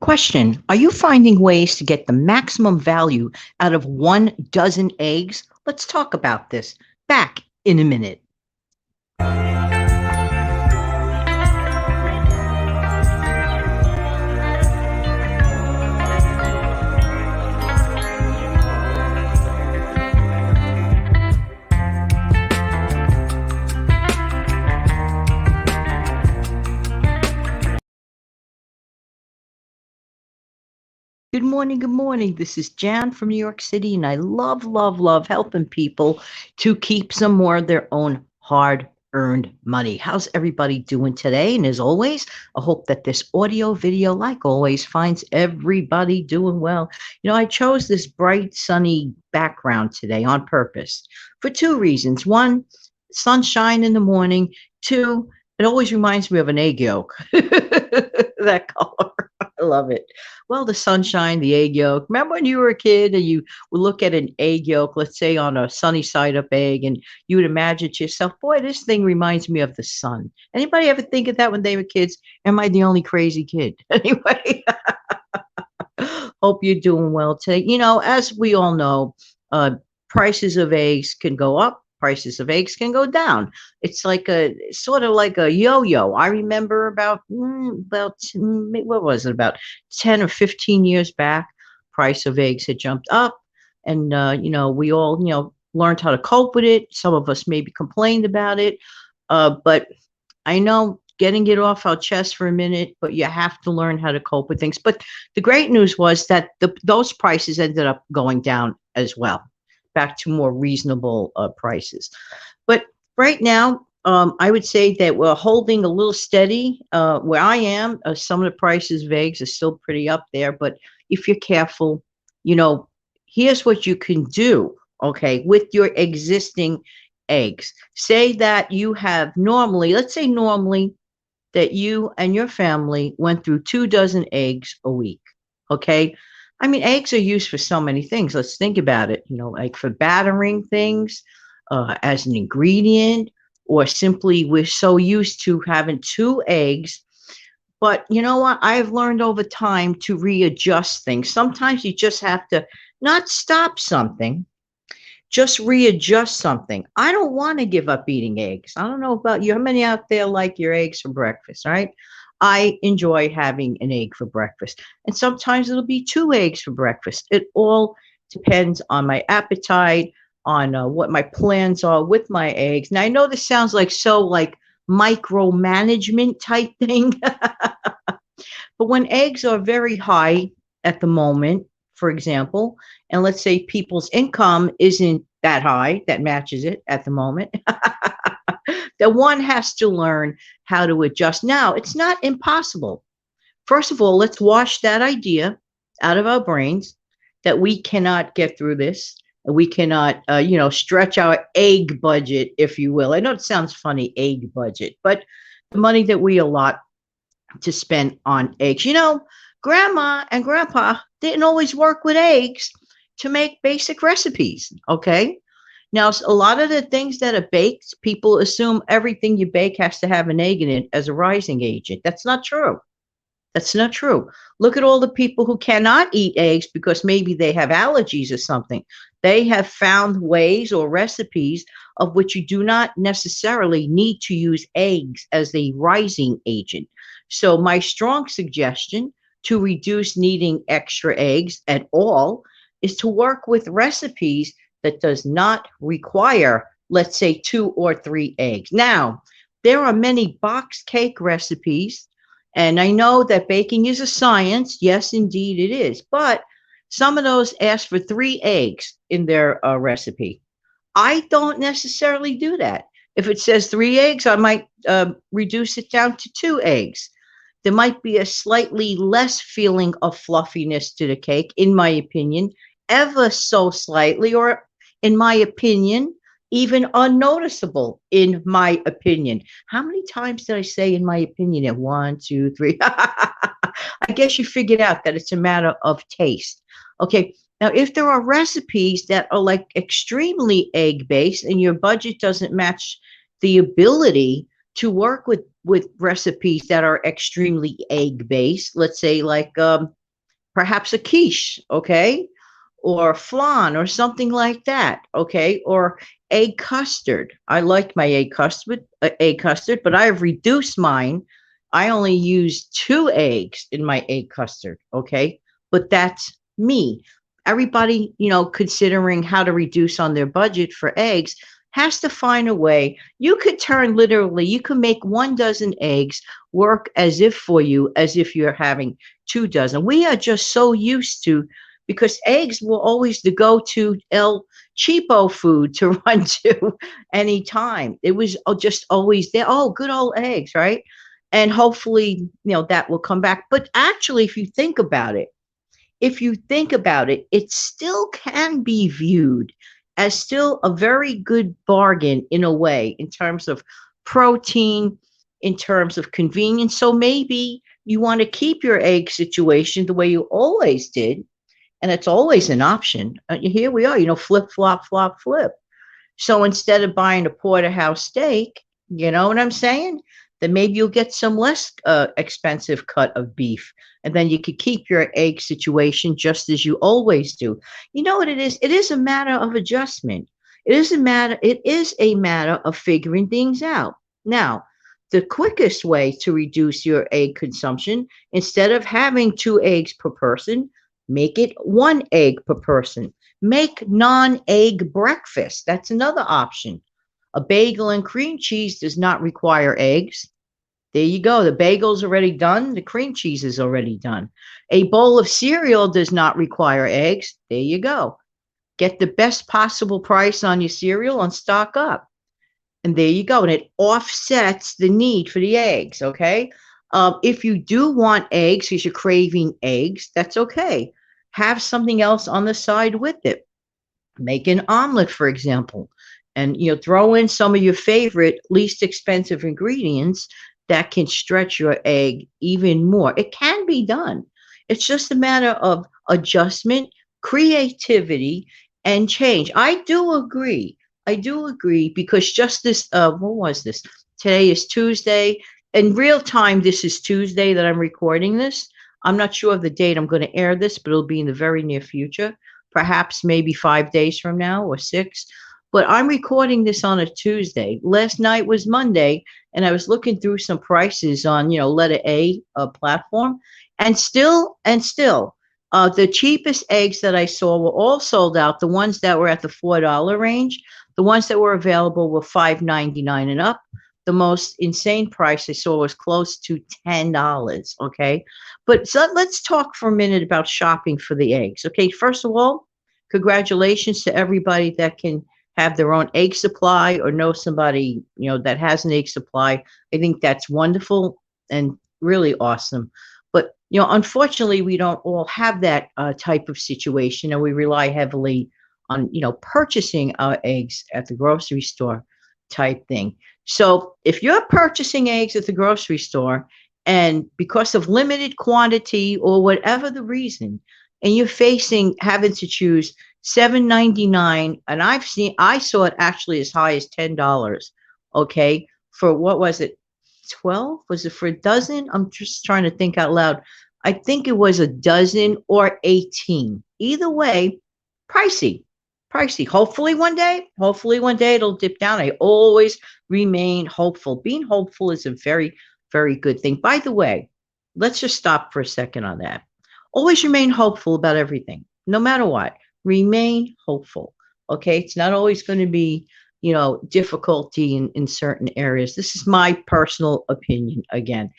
Question: are you finding ways to get the maximum value out of 1 dozen eggs? Let's talk about this. Back in a minute. Good morning. Good morning. This is Jan from New York City, and I love, love, love helping people to keep some more of their own hard earned money. How's everybody doing today? And as always, I hope that this audio video, like always, finds everybody doing well. I chose this bright, sunny background today on purpose for two reasons. One, sunshine in the morning. Two, it always reminds me of an egg yolk. That color. I love it. Well, the sunshine, the egg yolk. Remember when you were a kid and you would look at an egg yolk, let's say on a sunny side up egg, and you would imagine to yourself, boy, this thing reminds me of the sun. Anybody ever think of that when they were kids? Am I the only crazy kid? Anyway, hope you're doing well today. As we all know, uh, prices of eggs can go up. Prices of eggs can go down. It's like a sort of like a yo-yo. I remember what was it, about 10 or 15 years back, price of eggs had jumped up, and we all learned how to cope with it. Some of us maybe complained about it, but I know getting it off our chest for a minute, but you have to learn how to cope with things. But the great news was that those prices ended up going down as well, back to more reasonable prices. But right now, I would say that we're holding a little steady where I am. Some of the prices of eggs are still pretty up there, but if you're careful, here's what you can do, okay, with your existing eggs. Say that you have let's say normally that you and your family went through 2 dozen eggs a week, okay? I mean, eggs are used for so many things. Let's think about it, like for battering things, as an ingredient, or simply we're so used to having 2 eggs. But you know what? I've learned over time to readjust things. Sometimes you just have to not stop something, just readjust something. I don't want to give up eating eggs. I don't know about you. How many out there like your eggs for breakfast, right? I enjoy having an egg for breakfast. And sometimes it'll be 2 eggs for breakfast. It all depends on my appetite, on what my plans are with my eggs. Now, I know this sounds like micromanagement type thing, but when eggs are very high at the moment, for example, and let's say people's income isn't that high, that matches it at the moment, that one has to learn how to adjust. Now, it's not impossible. First of all, let's wash that idea out of our brains that we cannot get through this. We cannot, stretch our egg budget, if you will. I know it sounds funny, egg budget, but the money that we allot to spend on eggs. Grandma and grandpa didn't always work with eggs to make basic recipes, okay? Now, a lot of the things that are baked, people assume everything you bake has to have an egg in it as a rising agent. That's not true. That's not true. Look at all the people who cannot eat eggs because maybe they have allergies or something. They have found ways or recipes of which you do not necessarily need to use eggs as a rising agent. So my strong suggestion to reduce needing extra eggs at all is to work with recipes that does not require, let's say, 2 or 3 eggs. Now, there are many box cake recipes, and I know that baking is a science. Yes, indeed it is. But some of those ask for 3 eggs in their recipe. I don't necessarily do that. If it says 3 eggs, I might reduce it down to 2 eggs. There might be a slightly less feeling of fluffiness to the cake, in my opinion, ever so slightly, or in my opinion, even unnoticeable, in my opinion. How many times did I say in my opinion at 1, 2, 3? I guess you figured out that it's a matter of taste. Okay. Now, if there are recipes that are like extremely egg based and your budget doesn't match the ability to work with with recipes that are extremely egg based. Let's say like perhaps a quiche, okay, or flan or something like that, okay, or egg custard. I like my egg custard, but I have reduced mine. I only use 2 eggs in my egg custard, okay, but that's me. Everybody, considering how to reduce on their budget for eggs, has to find a way. You could make 1 dozen eggs work as if for you, as if you're having 2 dozen. We are just so used to, because eggs were always the go-to El Cheapo food to run to anytime. It was just always there. Oh, good old eggs, right? And hopefully, that will come back. But actually, if you think about it, it still can be viewed as still a very good bargain in a way, in terms of protein, in terms of convenience. So maybe you want to keep your egg situation the way you always did, and it's always an option. Here we are, flip, flop, flop, flip. So instead of buying a porterhouse steak, you know what I'm saying? Then maybe you'll get some less expensive cut of beef. And then you could keep your egg situation just as you always do. You know what it is? It is a matter of adjustment. It is a matter of figuring things out. Now, the quickest way to reduce your egg consumption, instead of having 2 eggs per person, make it 1 egg per person. Make non-egg breakfast. That's another option. A bagel and cream cheese does not require eggs. There you go. The bagel's already done. The cream cheese is already done. A bowl of cereal does not require eggs. There you go. Get the best possible price on your cereal and stock up. And there you go. And it offsets the need for the eggs, okay? If you do want eggs because you're craving eggs, that's okay. Have something else on the side with it. Make an omelet, for example, and throw in some of your favorite least expensive ingredients that can stretch your egg even more. It can be done. It's just a matter of adjustment, creativity, and change. I do agree because just this, what was this? Today is Tuesday. In real time, this is Tuesday that I'm recording this. I'm not sure of the date I'm going to air this, but it'll be in the very near future, perhaps maybe 5 days from now or 6. But I'm recording this on a Tuesday. Last night was Monday, and I was looking through some prices on, letter A platform, and still, the cheapest eggs that I saw were all sold out. The ones that were at the $4 range, the ones that were available were $5.99 and up. The most insane price I saw was close to $10. Okay, but so let's talk for a minute about shopping for the eggs. Okay, first of all, congratulations to everybody that can have their own egg supply or know somebody that has an egg supply. I think that's wonderful and really awesome. But unfortunately, we don't all have that type of situation, and we rely heavily on purchasing our eggs at the grocery store type thing. So if you're purchasing eggs at the grocery store, and because of limited quantity or whatever the reason, and you're having to choose $7.99, and I saw it actually as high as $10. Okay, for what was it? 12? Was it for a dozen? I'm just trying to think out loud. I think it was a dozen or 18. Either way, pricey. Hopefully one day it'll dip down. I always remain hopeful. Being hopeful is a very, very good thing. By the way, let's just stop for a second on that. Always remain hopeful about everything, no matter what. Remain hopeful. Okay, it's not always going to be difficulty in certain areas. This is my personal opinion. Again,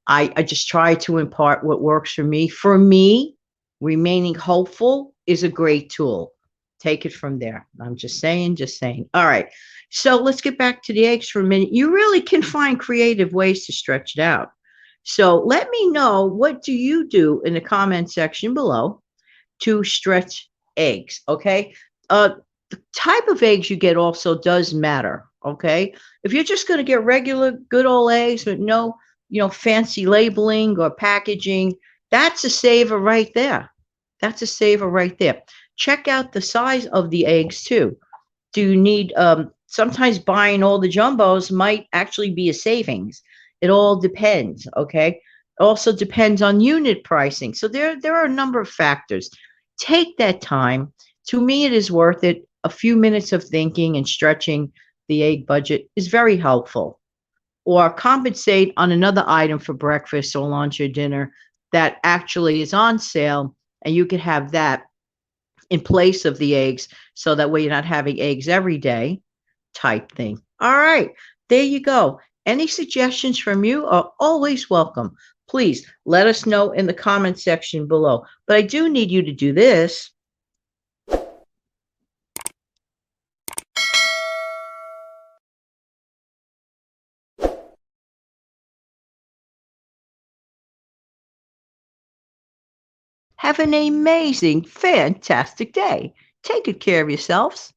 I just try to impart what works for me. For me, remaining hopeful is a great tool. Take it from there. I'm just saying. All right. So let's get back to the eggs for a minute. You really can find creative ways to stretch it out. So let me know, what do you do in the comment section below to stretch eggs? Okay. The type of eggs you get also does matter. Okay. If you're just going to get regular good old eggs with no, fancy labeling or packaging, that's a saver right there. Check out the size of the eggs too. Do you need, sometimes buying all the jumbos might actually be a savings. It all depends, okay? Also depends on unit pricing. So there are a number of factors. Take that time. To me, it is worth it. A few minutes of thinking and stretching the egg budget is very helpful. Or compensate on another item for breakfast or lunch or dinner that actually is on sale, and you could have that in place of the eggs, so that way you're not having eggs every day type thing. All right, there you go. Any suggestions from you are always welcome. Please let us know in the comment section below. But I do need you to do this. Have an amazing, fantastic day. Take good care of yourselves.